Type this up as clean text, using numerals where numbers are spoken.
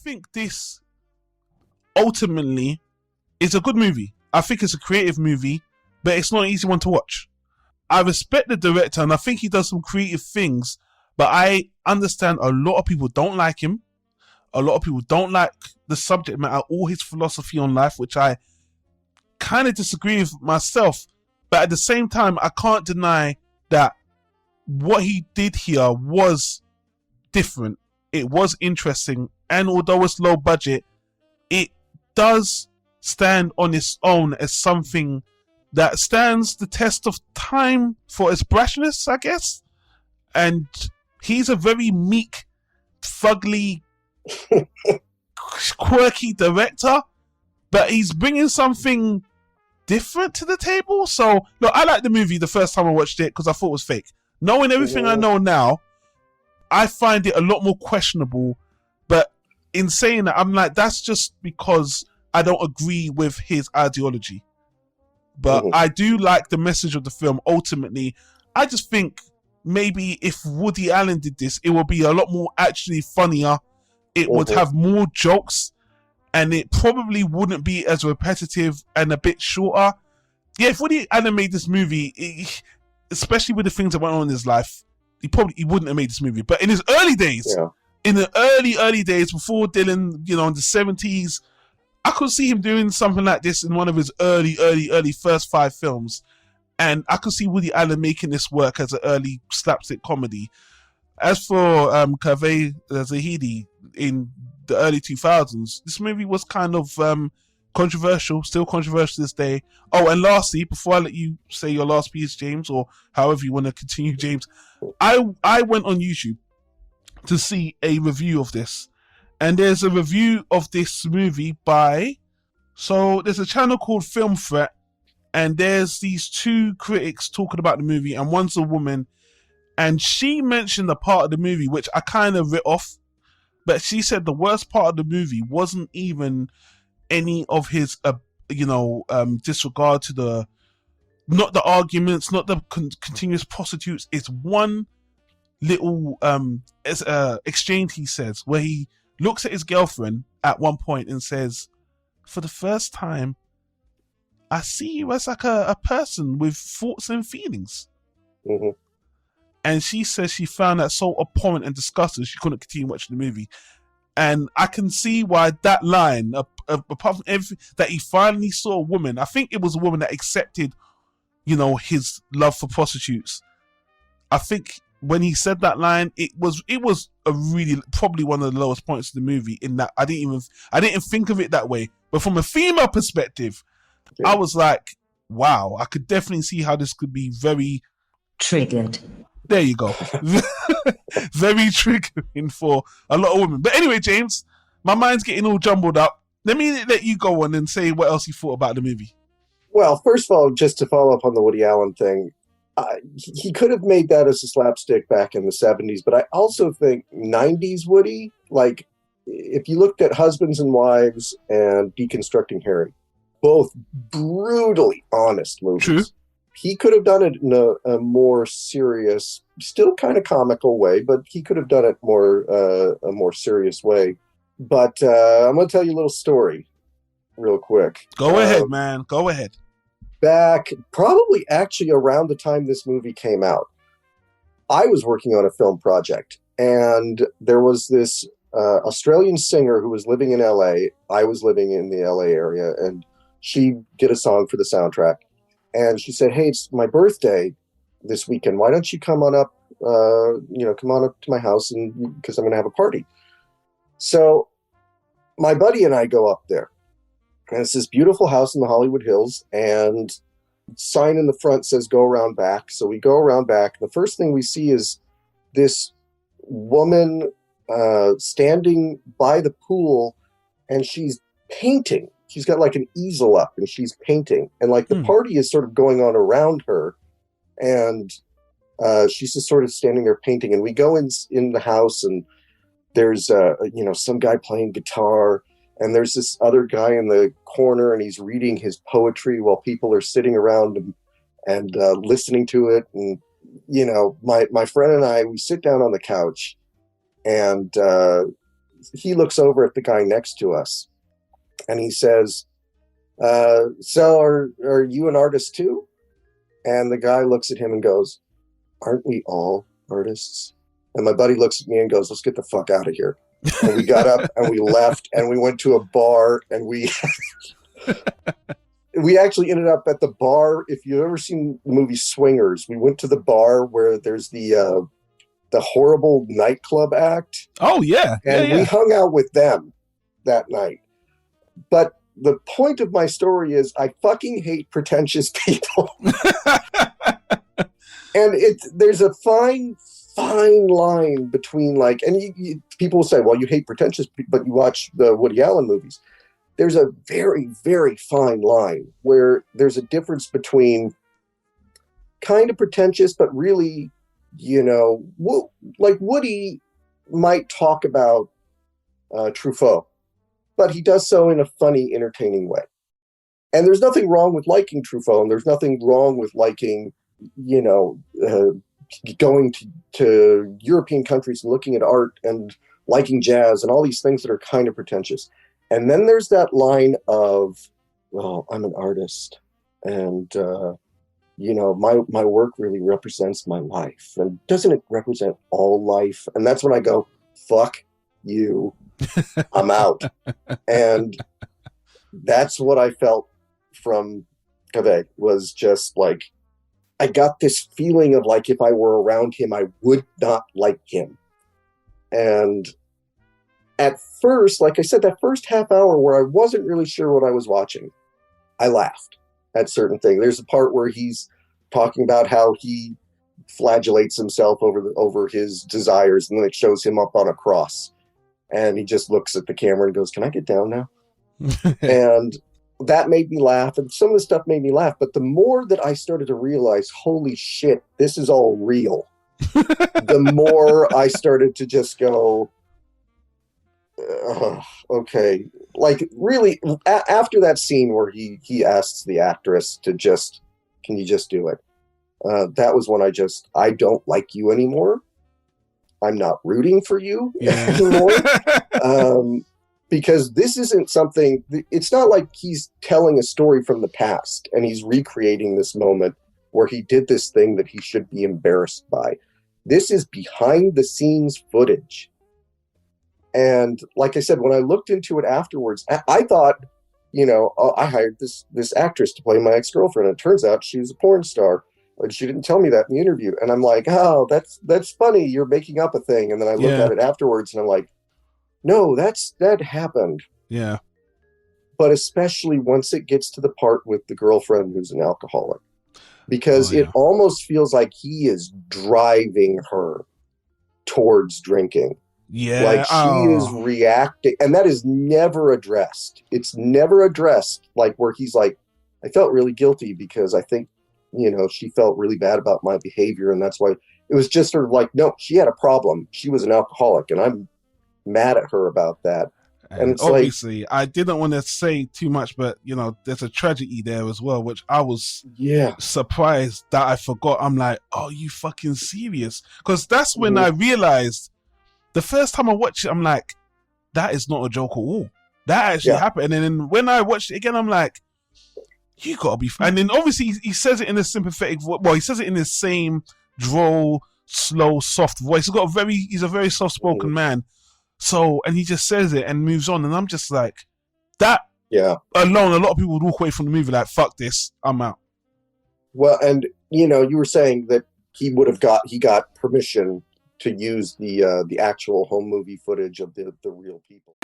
think this ultimately is a good movie. I think it's a creative movie, but it's not an easy one to watch. I respect the director and I think he does some creative things, but I understand a lot of people don't like him. A lot of people don't like the subject matter or his philosophy on life, which I kind of disagree with myself. But at the same time, I can't deny that what he did here was different. It was interesting. And although it's low budget, it does stand on its own as something that stands the test of time for its brashness, I guess. And he's a very meek, fugly, quirky director, but he's bringing something different to the table. So, look, I liked the movie the first time I watched it because I thought it was fake. Knowing everything I know now, I find it a lot more questionable. But in saying that, I'm like, that's just because I don't agree with his ideology. But I do like the message of the film. Ultimately, I just think maybe if Woody Allen did this, it would be a lot more actually funnier. It would have more jokes, and it probably wouldn't be as repetitive and a bit shorter. Yeah, if Woody Allen made this movie, especially with the things that went on in his life, he wouldn't have made this movie. But in his early days, in the early days before Dylan, in the 70s, I could see him doing something like this in one of his early first 5 films. And I could see Woody Allen making this work as an early slapstick comedy. As for Kaveh Zahidi in the early 2000s, this movie was kind of controversial, still controversial to this day. Oh, and lastly, before I let you say your last piece, James, or however you want to continue, James, I went on YouTube to see a review of this. And there's a review of this movie there's a channel called Film Threat, and there's these 2 critics talking about the movie, and one's a woman, and she mentioned a part of the movie which I kind of writ off, but she said the worst part of the movie wasn't even any of his, disregard to not the arguments, not the continuous prostitutes. It's one little exchange he says where he looks at his girlfriend at one point and says, "For the first time, I see you as like a person with thoughts and feelings." And she says she found that so abhorrent and disgusting she couldn't continue watching the movie. And I can see why that line, apart from everything, that he finally saw a woman. I think it was a woman that accepted, his love for prostitutes. I think when he said that line, it was a really probably one of the lowest points of the movie. In that I didn't even think of it that way. But from a female perspective, I was like, wow, I could definitely see how this could be very triggered. There you go. Very triggering for a lot of women. But anyway, James, my mind's getting all jumbled up. Let me let you go on and say what else you thought about the movie. Well, first of all, just to follow up on the Woody Allen thing, he could have made that as a slapstick back in the 70s, but I also think 90s Woody, like if you looked at Husbands and Wives and Deconstructing Harry, both brutally honest movies. True. He could have done it in a more serious, still kind of comical way, but he could have done it a more serious way. But I'm going to tell you a little story real quick. Go ahead, man. Go ahead. Back probably actually around the time this movie came out, I was working on a film project, and there was this Australian singer who was living in LA. I was living in the LA area, and she did a song for the soundtrack. And she said, "Hey, it's my birthday this weekend. Why don't you come on up? Come on up to my house, and because I'm going to have a party." So my buddy and I go up there, and it's this beautiful house in the Hollywood Hills, and sign in the front says "Go around back." So we go around back. The first thing we see is this woman standing by the pool, and she's painting. She's got like an easel up and she's painting, and like the party is sort of going on around her, and she's just sort of standing there painting. And we go in the house, and there's some guy playing guitar, and there's this other guy in the corner, and he's reading his poetry while people are sitting around and listening to it. And my friend and I, we sit down on the couch, and he looks over at the guy next to us and he says, so are you an artist too? And the guy looks at him and goes, aren't we all artists? And my buddy looks at me and goes, let's get the fuck out of here. And we got up and we left and we went to a bar and we actually ended up at the bar. If you've ever seen the movie Swingers, we went to the bar where there's the horrible nightclub act. Oh, yeah. And we hung out with them that night. But the point of my story is I fucking hate pretentious people. And there's a fine line between like, and people will say, well, you hate pretentious, but you watch the Woody Allen movies. There's a very, very fine line where there's a difference between kind of pretentious, but really, like Woody might talk about Truffaut, but he does so in a funny, entertaining way. And there's nothing wrong with liking Truffaut, and there's nothing wrong with liking, going to European countries and looking at art and liking jazz and all these things that are kind of pretentious. And then there's that line of, well, I'm an artist and, my work really represents my life. And doesn't it represent all life? And that's when I go, fuck you, I'm out. And that's what I felt from Cave, was just like, I got this feeling of like, if I were around him, I would not like him. And at first, like I said, that first half hour where I wasn't really sure what I was watching, I laughed at certain things. There's a part where he's talking about how he flagellates himself over his desires, and then it shows him up on a cross. And he just looks at the camera and goes, can I get down now? And that made me laugh, and some of the stuff made me laugh. But the more that I started to realize, holy shit, this is all real, the more I started to just go, okay. Like, really, after that scene where he asks the actress to just, can you just do it? That was when I don't like you anymore. I'm not rooting for you anymore. Because this isn't something, it's not like he's telling a story from the past and he's recreating this moment where he did this thing that he should be embarrassed by. This is behind the scenes footage. And like I said, when I looked into it afterwards, I thought, I hired this actress to play my ex-girlfriend. And it turns out she was a porn star. But she didn't tell me that in the interview. And I'm like, oh, that's funny. You're making up a thing. And then I look at it afterwards and I'm like, no, that happened. Yeah. But especially once it gets to the part with the girlfriend who's an alcoholic, because it almost feels like he is driving her towards drinking. Yeah. Like she is reacting, and that is never addressed. It's never addressed, like where he's like, I felt really guilty because I think, she felt really bad about my behavior. And that's why it was just sort of like, no, she had a problem. She was an alcoholic and I'm mad at her about that. And it's obviously, I didn't want to say too much, but there's a tragedy there as well, which I was surprised that I forgot. I'm like, oh, you fucking serious? Because that's when I realized the first time I watched it, I'm like, that is not a joke at all. That actually happened. And then when I watched it again, I'm like, you gotta be. And then obviously he says it in a sympathetic voice. Well, he says it in the same droll, slow, soft voice. He's a very soft-spoken man. So, and he just says it and moves on, and I'm just like, that alone, a lot of people would walk away from the movie like, fuck this, I'm out. Well, and you were saying that he got permission to use the actual home movie footage of the real people.